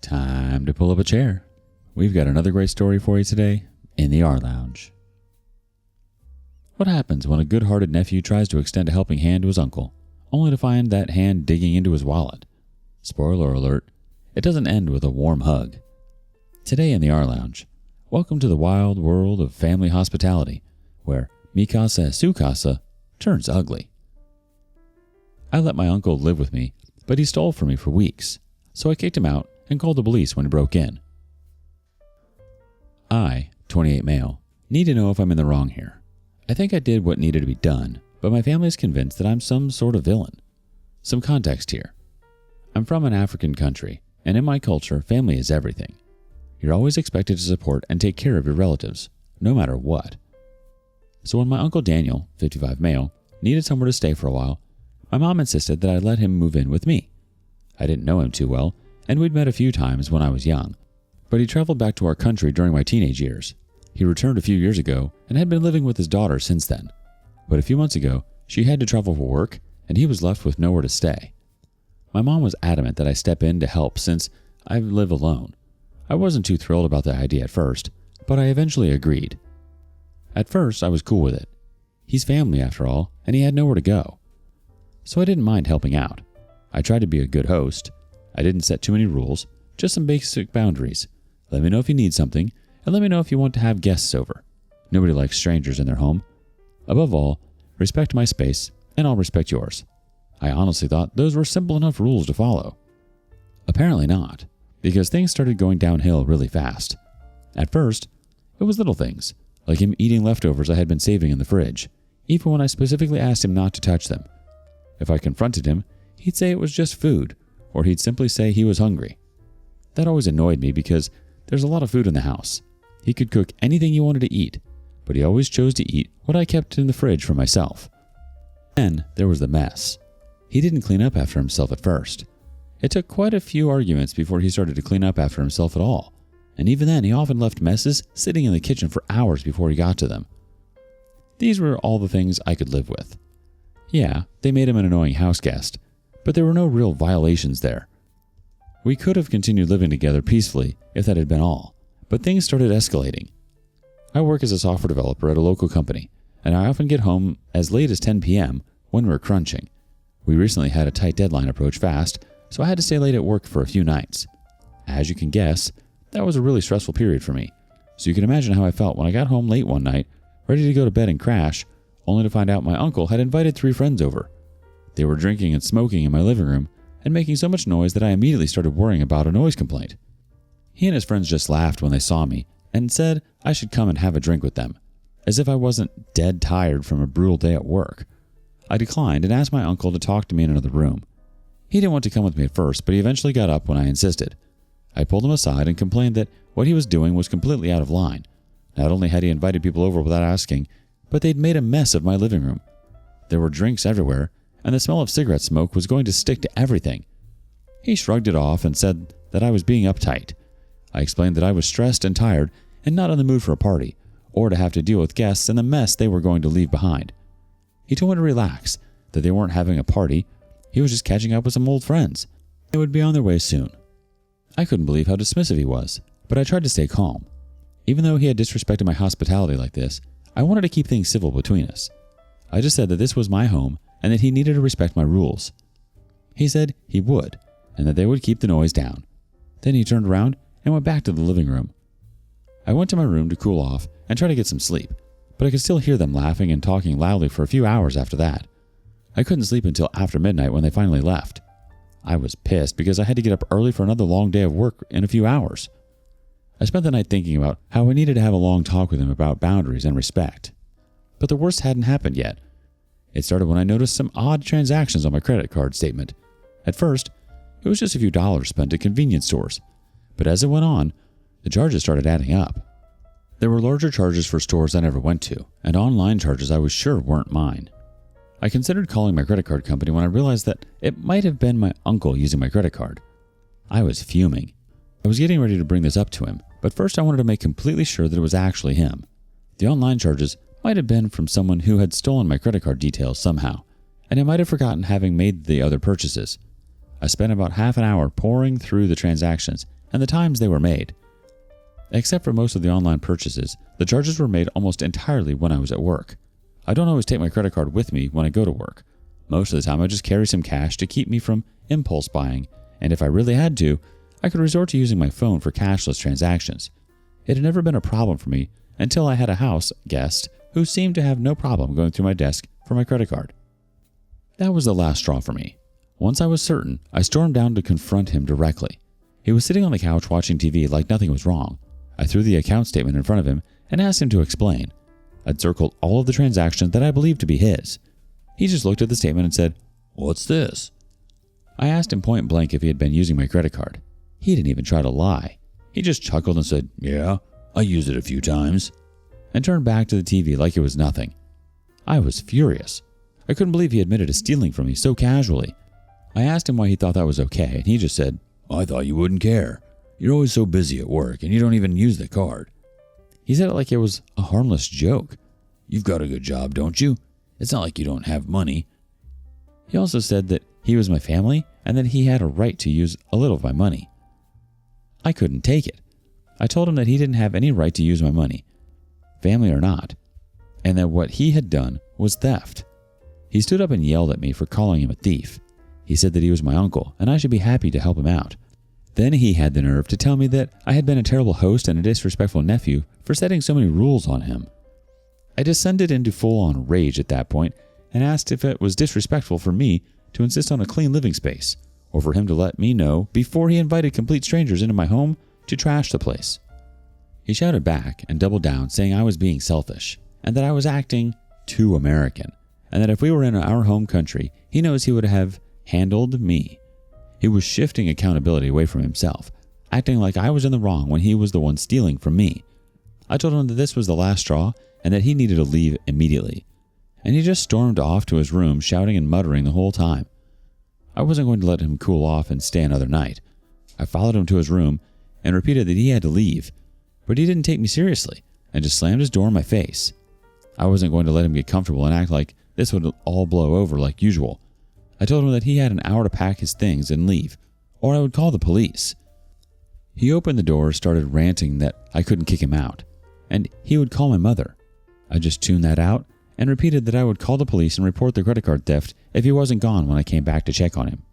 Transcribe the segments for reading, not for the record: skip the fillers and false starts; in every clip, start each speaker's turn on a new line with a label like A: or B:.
A: Time to pull up a chair. We've got another great story for you today in the rLounge. What happens when a good-hearted nephew tries to extend a helping hand to his uncle, only to find that hand digging into his wallet? Spoiler alert, it doesn't end with a warm hug. Today in the rLounge, welcome to the wild world of family hospitality, where mi casa es su casa turns ugly. I let my uncle live with me, but he stole from me for weeks, so I kicked him out and called the police when he broke in. I, 28 male, need to know if I'm in the wrong here. I think I did what needed to be done, but my family is convinced that I'm some sort of villain. Some context here. I'm from an African country, and in my culture, family is everything. You're always expected to support and take care of your relatives, no matter what. So when my Uncle Daniel, 55 male, needed somewhere to stay for a while, my mom insisted that I let him move in with me. I didn't know him too well, and we'd met a few times when I was young, but he traveled back to our country during my teenage years. He returned a few years ago and had been living with his daughter since then. But a few months ago, she had to travel for work, and he was left with nowhere to stay. My mom was adamant that I step in to help since I live alone. I wasn't too thrilled about the idea at first, but I eventually agreed. At first, I was cool with it. He's family after all, and he had nowhere to go. So I didn't mind helping out. I tried to be a good host. I didn't set too many rules, just some basic boundaries. Let me know if you need something, and let me know if you want to have guests over. Nobody likes strangers in their home. Above all, respect my space, and I'll respect yours. I honestly thought those were simple enough rules to follow. Apparently not, because things started going downhill really fast. At first, it was little things, like him eating leftovers I had been saving in the fridge, even when I specifically asked him not to touch them. If I confronted him, he'd say it was just food, or he'd simply say he was hungry. That always annoyed me because there's a lot of food in the house. He could cook anything he wanted to eat, but he always chose to eat what I kept in the fridge for myself. Then there was the mess. He didn't clean up after himself at first. It took quite a few arguments before he started to clean up after himself at all, and even then he often left messes sitting in the kitchen for hours before he got to them. These were all the things I could live with. Yeah, they made him an annoying house guest, but there were no real violations there. We could have continued living together peacefully if that had been all, but things started escalating. I work as a software developer at a local company, and I often get home as late as 10 p.m. when we're crunching. We recently had a tight deadline approach fast, so I had to stay late at work for a few nights. As you can guess, that was a really stressful period for me, so you can imagine how I felt when I got home late one night, ready to go to bed and crash, only to find out my uncle had invited 3 friends over. They were drinking and smoking in my living room and making so much noise that I immediately started worrying about a noise complaint. He and his friends just laughed when they saw me and said I should come and have a drink with them, as if I wasn't dead tired from a brutal day at work. I declined and asked my uncle to talk to me in another room. He didn't want to come with me at first, but he eventually got up when I insisted. I pulled him aside and complained that what he was doing was completely out of line. Not only had he invited people over without asking, but they'd made a mess of my living room. There were drinks everywhere, and the smell of cigarette smoke was going to stick to everything. He shrugged it off and said that I was being uptight. I explained that I was stressed and tired and not in the mood for a party, or to have to deal with guests and the mess they were going to leave behind. He told me to relax, that they weren't having a party, he was just catching up with some old friends. They would be on their way soon. I couldn't believe how dismissive he was, but I tried to stay calm. Even though he had disrespected my hospitality like this, I wanted to keep things civil between us. I just said that this was my home and that he needed to respect my rules. He said he would, and that they would keep the noise down. Then he turned around and went back to the living room. I went to my room to cool off and try to get some sleep, but I could still hear them laughing and talking loudly for a few hours after that. I couldn't sleep until after midnight when they finally left. I was pissed because I had to get up early for another long day of work in a few hours. I spent the night thinking about how I needed to have a long talk with him about boundaries and respect. But the worst hadn't happened yet. It started when I noticed some odd transactions on my credit card statement. At first, it was just a few dollars spent at convenience stores, but as it went on, the charges started adding up. There were larger charges for stores I never went to, and online charges I was sure weren't mine. I considered calling my credit card company when I realized that it might have been my uncle using my credit card. I was fuming. I was getting ready to bring this up to him, but first I wanted to make completely sure that it was actually him. The online charges might have been from someone who had stolen my credit card details somehow, and I might have forgotten having made the other purchases. I spent about half an hour poring through the transactions and the times they were made. Except for most of the online purchases, the charges were made almost entirely when I was at work. I don't always take my credit card with me when I go to work. Most of the time I just carry some cash to keep me from impulse buying, and if I really had to, I could resort to using my phone for cashless transactions. It had never been a problem for me until I had a house guest who seemed to have no problem going through my desk for my credit card. That was the last straw for me. Once I was certain, I stormed down to confront him directly. He was sitting on the couch watching TV like nothing was wrong. I threw the account statement in front of him and asked him to explain. I'd circled all of the transactions that I believed to be his. He just looked at the statement and said, "What's this?" I asked him point blank if he had been using my credit card. He didn't even try to lie. He just chuckled and said, "Yeah, I used it a few times," and turned back to the TV like it was nothing. I was furious. I couldn't believe he admitted to stealing from me so casually. I asked him why he thought that was okay, and he just said, "I thought you wouldn't care. You're always so busy at work, and you don't even use the card." He said it like it was a harmless joke. "You've got a good job, don't you? It's not like you don't have money." He also said that he was my family and that he had a right to use a little of my money. I couldn't take it. I told him that he didn't have any right to use my money, family or not, and that what he had done was theft. He stood up and yelled at me for calling him a thief. He said that he was my uncle and I should be happy to help him out. Then he had the nerve to tell me that I had been a terrible host and a disrespectful nephew for setting so many rules on him. I descended into full-on rage at that point and asked if it was disrespectful for me to insist on a clean living space, or for him to let me know before he invited complete strangers into my home to trash the place. He shouted back and doubled down, saying I was being selfish and that I was acting too American, and that if we were in our home country, he knows he would have handled me. He was shifting accountability away from himself, acting like I was in the wrong when he was the one stealing from me. I told him that this was the last straw and that he needed to leave immediately, and he just stormed off to his room shouting and muttering the whole time. I wasn't going to let him cool off and stay another night. I followed him to his room and repeated that he had to leave, but he didn't take me seriously and just slammed his door in my face. I wasn't going to let him get comfortable and act like this would all blow over like usual. I told him that he had an hour to pack his things and leave, or I would call the police. He opened the door, started ranting that I couldn't kick him out, and he would call my mother. I just tuned that out and repeated that I would call the police and report the credit card theft if he wasn't gone when I came back to check on him.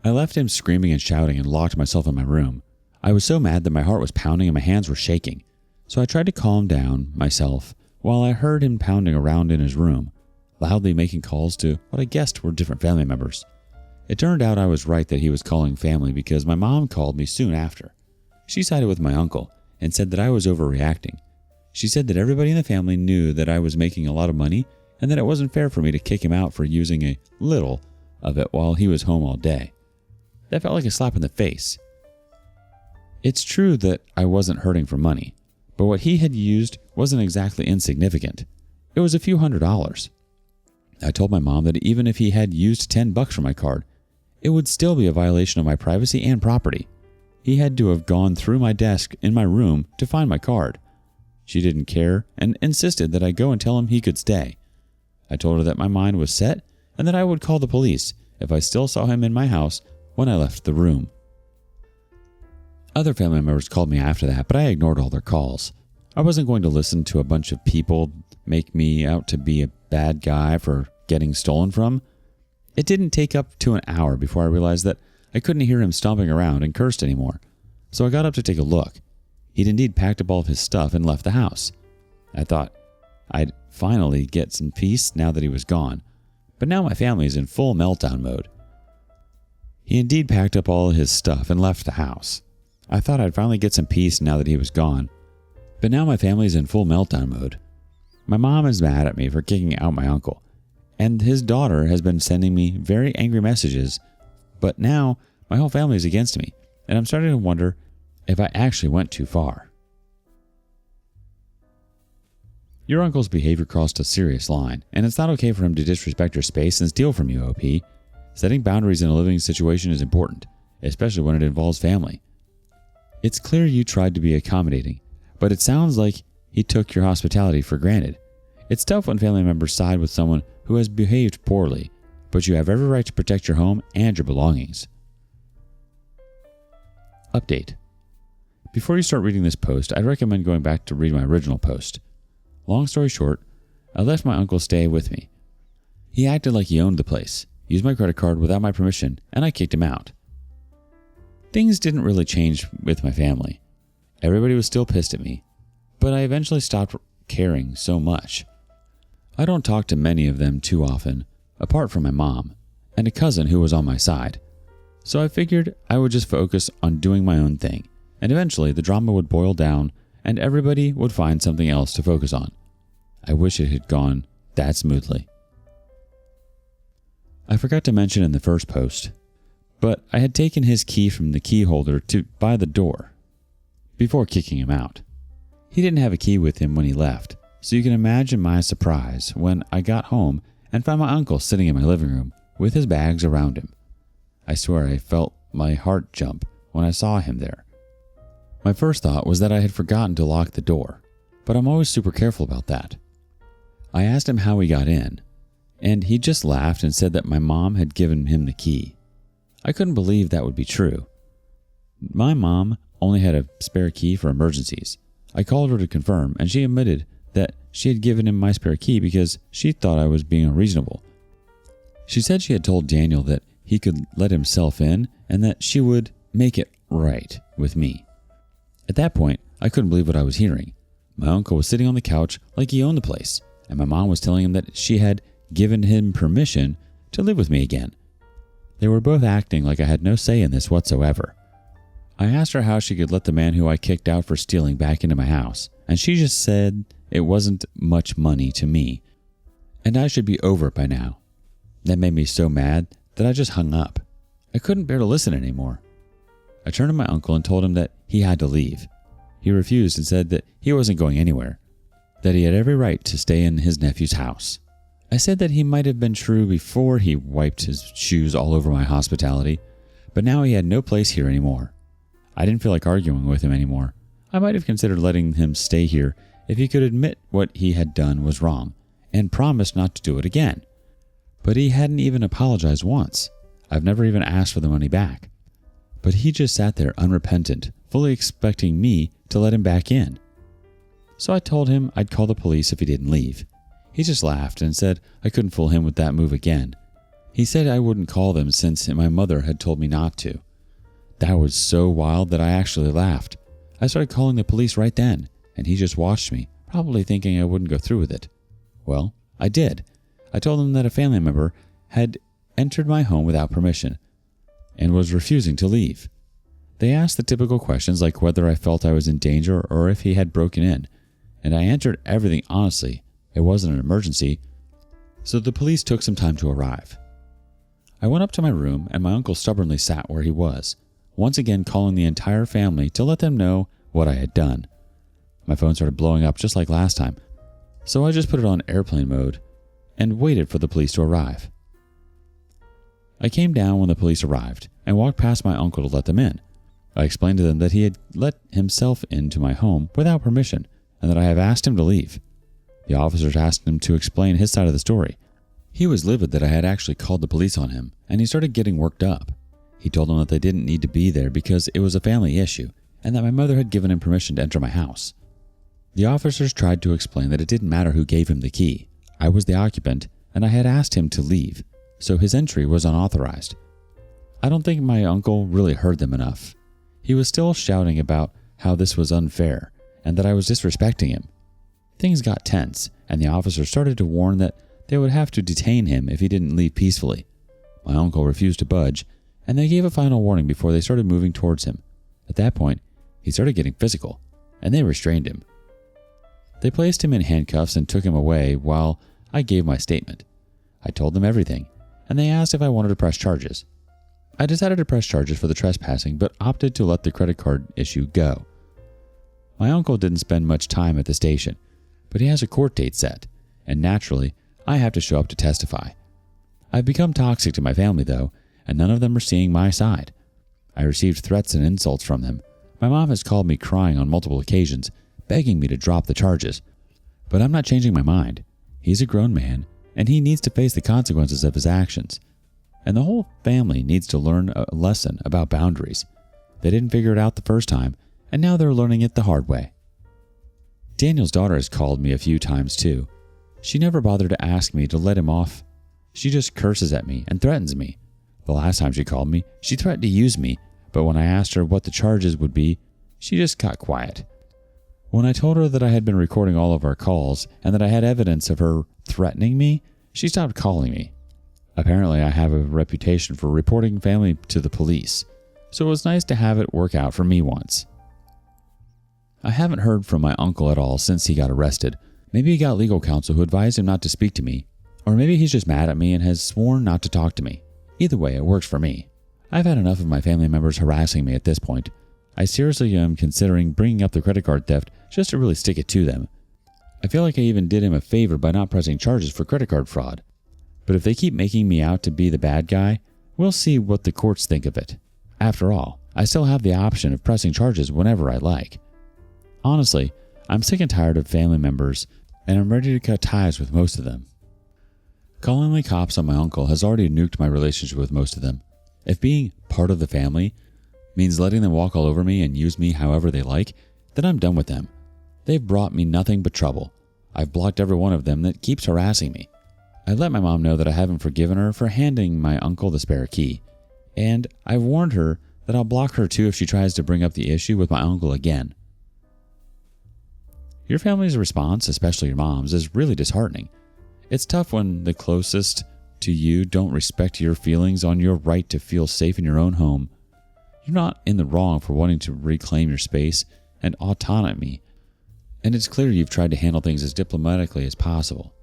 A: I left him screaming and shouting and locked myself in my room. I was so mad that my heart was pounding and my hands were shaking, so I tried to calm down myself while I heard him pounding around in his room, loudly making calls to what I guessed were different family members. It turned out I was right that he was calling family because my mom called me soon after. She sided with my uncle and said that I was overreacting. She said that everybody in the family knew that I was making a lot of money and that it wasn't fair for me to kick him out for using a little of it while he was home all day. That felt like a slap in the face. It's true that I wasn't hurting for money, but what he had used wasn't exactly insignificant. It was a few $100s. I told my mom that even if he had used $10 from my card, it would still be a violation of my privacy and property. He had to have gone through my desk in my room to find my card. She didn't care and insisted that I go and tell him he could stay. I told her that my mind was set and that I would call the police if I still saw him in my house when I left the room. Other family members called me after that, but I ignored all their calls. I wasn't going to listen to a bunch of people make me out to be a bad guy for getting stolen from. It didn't take up to an hour before I realized that I couldn't hear him stomping around and cursed anymore, so I got up to take a look. He'd indeed packed up all of his stuff and left the house. I thought I'd finally get some peace now that he was gone, but now my family is in full meltdown mode. He indeed packed up all his stuff and left the house. I thought I'd finally get some peace now that he was gone, but now my family is in full meltdown mode. My mom is mad at me for kicking out my uncle, and his daughter has been sending me very angry messages, but now my whole family is against me, and I'm starting to wonder if I actually went too far. Your uncle's behavior crossed a serious line, and it's not okay for him to disrespect your space and steal from you, OP. Setting boundaries in a living situation is important, especially when it involves family. It's clear you tried to be accommodating, but it sounds like he took your hospitality for granted. It's tough when family members side with someone who has behaved poorly, but you have every right to protect your home and your belongings. Update. Before you start reading this post, I'd recommend going back to read my original post. Long story short, I left my uncle stay with me. He acted like he owned the place, used my credit card without my permission, and I kicked him out. Things didn't really change with my family. Everybody was still pissed at me, but I eventually stopped caring so much. I don't talk to many of them too often, apart from my mom and a cousin who was on my side. So I figured I would just focus on doing my own thing, and eventually the drama would boil down and everybody would find something else to focus on. I wish it had gone that smoothly. I forgot to mention in the first post, but I had taken his key from the key holder by the door before kicking him out. He didn't have a key with him when he left, so you can imagine my surprise when I got home and found my uncle sitting in my living room with his bags around him. I swear I felt my heart jump when I saw him there. My first thought was that I had forgotten to lock the door, but I'm always super careful about that. I asked him how he got in, and he just laughed and said that my mom had given him the key. I couldn't believe that would be true. My mom only had a spare key for emergencies. I called her to confirm, and she admitted that she had given him my spare key because she thought I was being unreasonable. She said she had told Daniel that he could let himself in and that she would make it right with me. At that point, I couldn't believe what I was hearing. My uncle was sitting on the couch like he owned the place, and my mom was telling him that she had given him permission to live with me again. They were both acting like I had no say in this whatsoever. I asked her how she could let the man who I kicked out for stealing back into my house, and she just said it wasn't much money to me, and I should be over it by now. That made me so mad that I just hung up. I couldn't bear to listen anymore. I turned to my uncle and told him that he had to leave. He refused and said that he wasn't going anywhere, that he had every right to stay in his nephew's house. I said that he might have been true before he wiped his shoes all over my hospitality, but now he had no place here anymore. I didn't feel like arguing with him anymore. I might have considered letting him stay here if he could admit what he had done was wrong and promised not to do it again. But he hadn't even apologized once. I've never even asked for the money back. But he just sat there unrepentant, fully expecting me to let him back in. So I told him I'd call the police if he didn't leave. He just laughed and said I couldn't fool him with that move again. He said I wouldn't call them since my mother had told me not to. That was so wild that I actually laughed. I started calling the police right then, and he just watched me, probably thinking I wouldn't go through with it. Well, I did. I told them that a family member had entered my home without permission and was refusing to leave. They asked the typical questions like whether I felt I was in danger or if he had broken in, and I answered everything honestly. It wasn't an emergency, so the police took some time to arrive. I went up to my room and my uncle stubbornly sat where he was, once again calling the entire family to let them know what I had done. My phone started blowing up just like last time, so I just put it on airplane mode and waited for the police to arrive. I came down when the police arrived and walked past my uncle to let them in. I explained to them that he had let himself into my home without permission and that I have asked him to leave. The officers asked him to explain his side of the story. He was livid that I had actually called the police on him, and he started getting worked up. He told them that they didn't need to be there because it was a family issue, and that my mother had given him permission to enter my house. The officers tried to explain that it didn't matter who gave him the key. I was the occupant, and I had asked him to leave, so his entry was unauthorized. I don't think my uncle really heard them enough. He was still shouting about how this was unfair, and that I was disrespecting him. Things got tense, and the officers started to warn that they would have to detain him if he didn't leave peacefully. My uncle refused to budge, and they gave a final warning before they started moving towards him. At that point, he started getting physical, and they restrained him. They placed him in handcuffs and took him away while I gave my statement. I told them everything, and they asked if I wanted to press charges. I decided to press charges for the trespassing, but opted to let the credit card issue go. My uncle didn't spend much time at the station, but he has a court date set, and naturally, I have to show up to testify. I've become toxic to my family, though, and none of them are seeing my side. I received threats and insults from them. My mom has called me crying on multiple occasions, begging me to drop the charges. But I'm not changing my mind. He's a grown man, and he needs to face the consequences of his actions. And the whole family needs to learn a lesson about boundaries. They didn't figure it out the first time, and now they're learning it the hard way. Daniel's daughter has called me a few times too. She never bothered to ask me to let him off. She just curses at me and threatens me. The last time she called me, she threatened to use me, but when I asked her what the charges would be, she just got quiet. When I told her that I had been recording all of our calls and that I had evidence of her threatening me, she stopped calling me. Apparently, I have a reputation for reporting family to the police, so it was nice to have it work out for me once. I haven't heard from my uncle at all since he got arrested. Maybe he got legal counsel who advised him not to speak to me, or maybe he's just mad at me and has sworn not to talk to me. Either way, it works for me. I've had enough of my family members harassing me at this point. I seriously am considering bringing up the credit card theft just to really stick it to them. I feel like I even did him a favor by not pressing charges for credit card fraud. But if they keep making me out to be the bad guy, we'll see what the courts think of it. After all, I still have the option of pressing charges whenever I like. Honestly, I'm sick and tired of family members, and I'm ready to cut ties with most of them. Calling the cops on my uncle has already nuked my relationship with most of them. If being part of the family means letting them walk all over me and use me however they like, then I'm done with them. They've brought me nothing but trouble. I've blocked every one of them that keeps harassing me. I let my mom know that I haven't forgiven her for handing my uncle the spare key, and I've warned her that I'll block her too if she tries to bring up the issue with my uncle again. Your family's response, especially your mom's, is really disheartening. It's tough when the closest to you don't respect your feelings on your right to feel safe in your own home. You're not in the wrong for wanting to reclaim your space and autonomy, and it's clear you've tried to handle things as diplomatically as possible.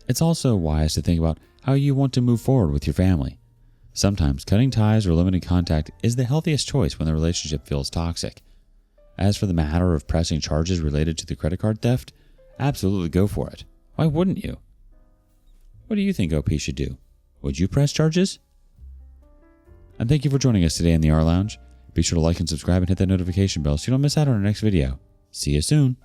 A: It's also wise to think about how you want to move forward with your family. Sometimes cutting ties or limiting contact is the healthiest choice when the relationship feels toxic. As for the matter of pressing charges related to the credit card theft, absolutely go for it. Why wouldn't you? What do you think OP should do? Would you press charges? And thank you for joining us today in the rLounge. Be sure to like and subscribe and hit that notification bell so you don't miss out on our next video. See you soon.